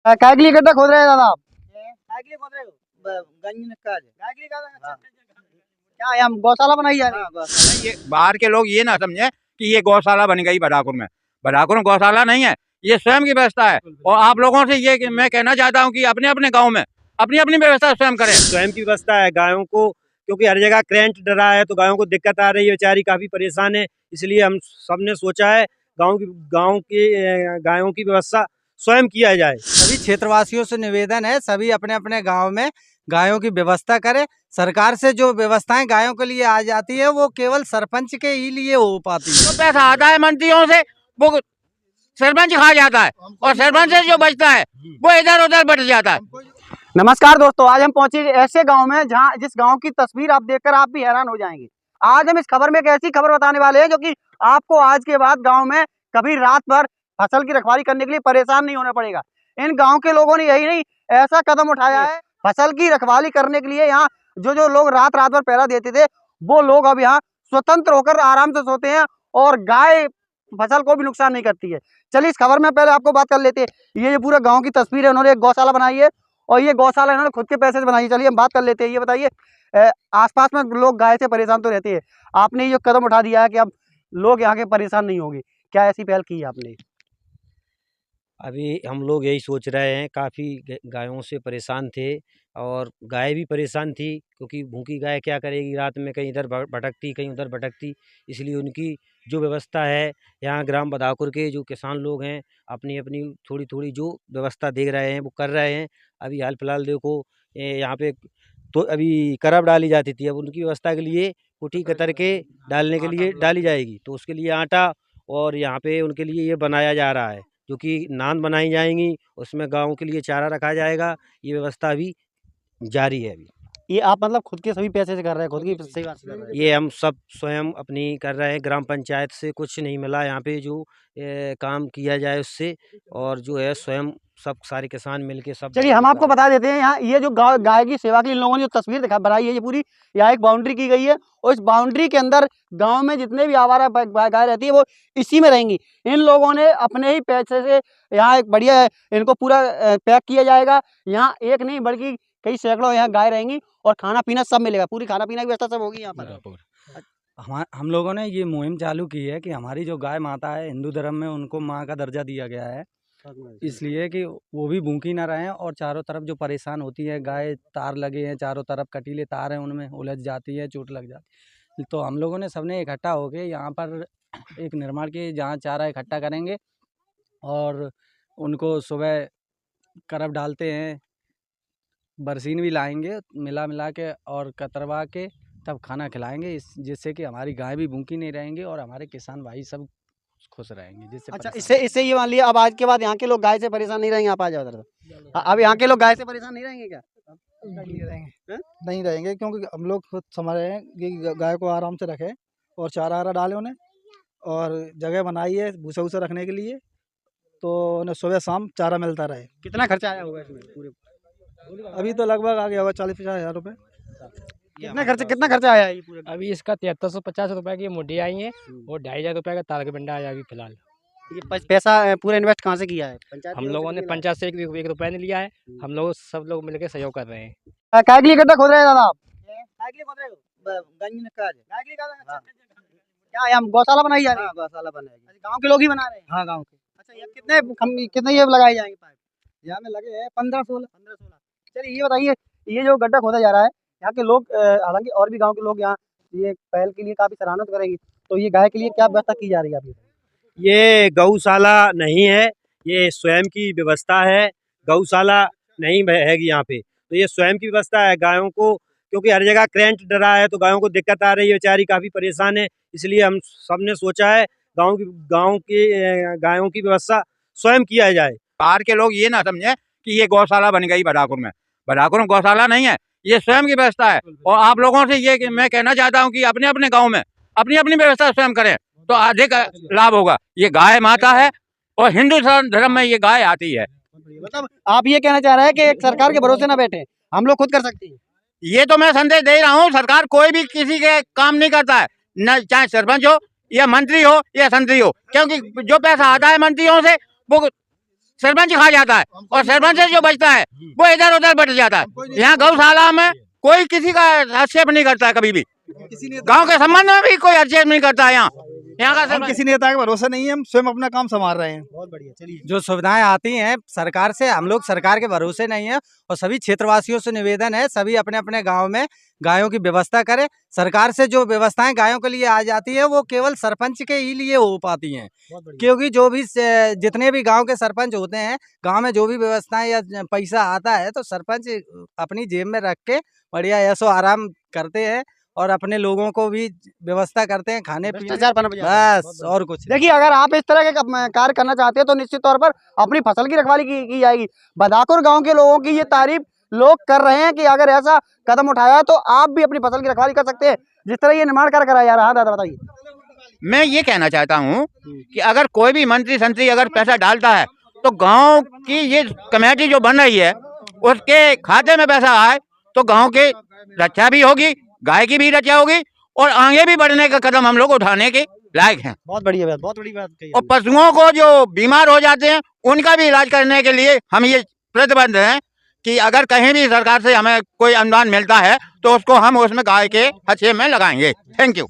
काय के लिए गड्ढा खोद रहे हैं दादा आप? काय के लिए खोद रहे हो? गंज में काज है। गाय के लिए अच्छा। क्या यहाँ गौशाला बनाई जा रही है? हाँ, गौशाला। ये बाहर के लोग ये ना समझे कि ये गौशाला बन गई बडाकुर में। बडाकुर में गौशाला नहीं है, ये स्वयं की व्यवस्था है। और आप लोगों से ये मैं कहना चाहता हूँ कि अपने अपने गांव में अपनी अपनी व्यवस्था स्वयं करें। स्वयं की व्यवस्था है गायों को, क्योंकि हर जगह करंट डरा है तो गायों को दिक्कत आ रही है, बेचारी काफी परेशान है। इसलिए हम सबने सोचा है गाँव की गायों की व्यवस्था स्वयं किया जाए। सभी क्षेत्रवासियों से निवेदन है, सभी अपने अपने गांव में गायों की व्यवस्था करें। सरकार से जो व्यवस्थाएं गायों के लिए आ जाती है वो केवल सरपंच के ही लिए हो पाती है। जो पैसा आता है मंत्रियों से वो सरपंच खा जाता है और सरपंच से जो बचता है वो इधर उधर बढ़ जाता है। नमस्कार दोस्तों, आज हम पहुंचे ऐसे गांव में जहां जिस गांव की तस्वीर आप देखकर आप भी हैरान हो जाएंगे। आज हम इस खबर में एक ऐसी खबर बताने वाले हैं जो कि आपको आज के बाद गांव में कभी रात भर फसल की रखवाली करने के लिए परेशान नहीं होना पड़ेगा। इन गांव के लोगों ने यही नहीं ऐसा कदम उठाया है, फसल की रखवाली करने के लिए यहाँ जो लोग रात भर पहरा देते थे वो लोग अब यहाँ स्वतंत्र होकर आराम से सोते हैं और गाय फसल को भी नुकसान नहीं करती है। चलिए इस खबर में पहले आपको बात कर लेते हैं। ये पूरा गांव की तस्वीर है, उन्होंने एक गौशाला बनाई है और ये गौशाला इन्होंने खुद के पैसे से बनाई है। चलिए हम बात कर लेते हैं। ये बताइए, आसपास में लोग गाय से परेशान तो रहते हैं, आपने ये कदम उठा दिया है कि अब लोग यहाँ के परेशान नहीं होंगे, क्या ऐसी पहल की है आपने? अभी हम लोग यही सोच रहे हैं, काफ़ी गायों से परेशान थे और गाय भी परेशान थी, क्योंकि भूखी गाय क्या करेगी, रात में कहीं इधर भटकती कहीं उधर भटकती। इसलिए उनकी जो व्यवस्था है यहाँ ग्राम बदाकुर के जो किसान लोग हैं अपनी अपनी थोड़ी थोड़ी जो व्यवस्था देख रहे हैं वो कर रहे हैं। अभी हाल फिलहाल देखो यहाँ पे तो अभी करब डाली जाती थी, अब उनकी व्यवस्था के लिए कुटी कतर के डालने के लिए डाली जाएगी, तो उसके लिए आटा और यहाँ पे उनके लिए ये बनाया जा रहा है, जो कि नान बनाई जाएंगी, उसमें गाँव के लिए चारा रखा जाएगा। ये व्यवस्था अभी जारी है। अभी ये आप मतलब खुद के सभी पैसे से कर रहे हैं, खुद की सेवा से कर रहे हैं? ये हम सब स्वयं अपनी कर रहे हैं, ग्राम पंचायत से कुछ नहीं मिला यहाँ पे जो काम किया जाए उससे, और जो है स्वयं सब सारे किसान मिलके सब। चलिए हम आपको बता देते हैं, यहाँ ये जो गाय की सेवा के लिए इन लोगों ने जो तस्वीर दिखा बनाई है, ये पूरी यहाँ एक बाउंड्री की गई है और इस बाउंड्री के अंदर गांव में जितने भी आवारा गाय रहती है वो इसी में रहेंगी। इन लोगों ने अपने ही पैसे से यहाँ एक बढ़िया इनको पूरा पैक किया जाएगा। यहाँ एक नहीं बल्कि कई सैकड़ों यहाँ गाय रहेंगी और खाना पीना सब मिलेगा, पूरी खाना पीना की व्यवस्था सब होगी यहाँ पर। हम लोगों ने ये मुहिम चालू की है कि हमारी जो गाय माता है हिंदू धर्म में उनको माँ का दर्जा दिया गया है, इसलिए कि वो भी भूखी ना रहें और चारों तरफ जो परेशान होती है गाय, तार लगे हैं चारों तरफ, कटीले तार हैं उनमें उलझ जाती है, चोट लग जाती। तो हम लोगों ने सबने इकट्ठा होके यहाँ पर एक निर्माण की जहाँ चारा इकट्ठा करेंगे और उनको सुबह करब डालते हैं, बरसीन भी लाएंगे मिला के और कतरवा के तब खाना खिलाएंगे, जिससे कि हमारी गाय भी भूखी नहीं रहेंगी और हमारे किसान भाई सब खुश रहेंगे। जिससे अच्छा, इससे ये मान लिया अब आज के बाद यहाँ के लोग गाय से परेशान नहीं रहेंगे, आप आ जाओ उधर। अब यहाँ के लोग गाय से परेशान नहीं रहेंगे क्या? नहीं रहेंगे, क्योंकि हम लोग खुद समझ रहे हैं कि गाय को आराम से रखें और चारा आरा डालें उन्हें, और जगह बनाई है भूसा वूसा रखने के लिए, तो उन्हें सुबह शाम चारा मिलता रहे। कितना खर्चा आया होगा इसमें पूरे? अभी तो लगभग आ गया होगा 40-50 हज़ार रुपये। कितना खर्चा आया है ये पूरे? अभी इसका 7350 रुपए की मुड्डी आई है और 2500 रुपए का तार का बंडा आया अभी फिलहाल। ये पैसा पूरा इन्वेस्ट कहाँ से किया है? पंचायत हम लोगों ने पंचायत से एक रुपए नहीं लिया है, हम लोग सब लोग मिलकर सहयोग कर रहे हैं। काय के लिए गड्ढा खोद रहे हैं दादा आप? काय के लिए खोद रहे हो? गंज में काज है। गाय के लिए अच्छा। क्या यहाँ गौशाला बनाई जा रही है? हाँ, गौशाला बनाएगी। गाँव के लोग ही बना रहे हैं? हाँ, गाँव के। अच्छा, ये कितने ये लगाए जाएंगे पाइप? यहाँ में लगे हैं 15-16। चलिए ये बताइए, ये जो गड्ढा खोदा जा रहा है यहाँ के लोग, हालांकि और भी गांव के लोग यहाँ ये पहल के लिए काफी सराहना तो करेंगे, तो ये गाय के लिए क्या व्यवस्था की जा रही है अभी? ये गौशाला नहीं है, ये स्वयं की व्यवस्था है। गौशाला नहीं हैगी यहाँ पे, तो ये स्वयं की व्यवस्था है गायों को, क्योंकि हर जगह करंट डरा है तो गायों को दिक्कत आ रही है, बेचारी काफ़ी परेशान है। इसलिए हम सबने सोचा है गाँव की गायों की व्यवस्था स्वयं किया जाए। बाहर के लोग ये ना समझे कि ये गौशाला बन गई बडाकुर में। बडाकुर में गौशाला नहीं है, ये स्वयं की व्यवस्था है। और आप लोगों से ये मैं कहना चाहता हूँ कि अपने अपने गांव में अपनी अपनी व्यवस्था स्वयं करें तो अधिक लाभ होगा। ये गाय माता है और हिंदू धर्म में ये गाय आती है। मतलब आप ये कहना चाह रहे हैं कि एक सरकार के भरोसे ना बैठे, हम लोग खुद कर सकते हैं? ये तो मैं संदेश दे रहा हूँ, सरकार कोई भी किसी के काम नहीं करता है, न चाहे सरपंच हो या मंत्री हो या संतरी हो, क्योंकि जो पैसा आता है मंत्रियों से वो सरपंच खा जाता है और सरपंच से जो बचता है वो इधर उधर बट जाता है। यहाँ गौशाला में कोई किसी का हस्तक्षेप नहीं करता है, कभी भी गांव के संबंध में भी कोई हस्तक्षेप नहीं करता है। यहाँ का हम सरपंच किसी नेता के भरोसे नहीं है, हम स्वयं अपना काम संभाल रहे हैं। बहुत बढ़िया, चलिए। जो सुविधाएं आती हैं सरकार से, हम लोग सरकार के भरोसे नहीं है और सभी क्षेत्रवासियों से निवेदन है, सभी अपने अपने गांव में गायों की व्यवस्था करें। सरकार से जो व्यवस्थाएं गायों के लिए आ जाती है वो केवल सरपंच के ही लिए हो पाती हैं, क्योंकि जो भी जितने भी गांव के सरपंच होते हैं, गांव में जो भी व्यवस्थाएं या पैसा आता है तो सरपंच अपनी जेब में रख के बढ़िया ऐसो आराम करते हैं और अपने लोगों को भी व्यवस्था करते हैं खाने पीने, भ्रष्टाचार पनप जाता है। बस और कुछ नहीं। देखिए, अगर आप इस तरह के कार्य करना चाहते हैं तो निश्चित तौर पर अपनी फसल की रखवाली की जाएगी। बदाकुर गांव के लोगों की ये तारीफ लोग कर रहे हैं कि अगर ऐसा कदम उठाया है तो आप भी अपनी फसल की रखवाली कर सकते हैं, जिस तरह ये निर्माण कार्य कराया जा रहा है। दादा बताइए। मैं ये कहना चाहता हूँ कि अगर कोई भी मंत्री संतरी अगर पैसा डालता है तो गांव की ये कमेटी जो बन रही है उसके खाते में पैसा आए तो गांव की रक्षा भी होगी, गाय की भी रक्षा होगी और आगे भी बढ़ने का कदम हम लोग उठाने के लायक हैं। बहुत बढ़िया बात, बहुत बड़ी बात कही। और पशुओं को जो बीमार हो जाते हैं उनका भी इलाज करने के लिए हम ये प्रतिबद्ध हैं कि अगर कहीं भी सरकार से हमें कोई अनुदान मिलता है तो उसको हम उसमें गाय के हथेली में लगाएंगे। Thank you.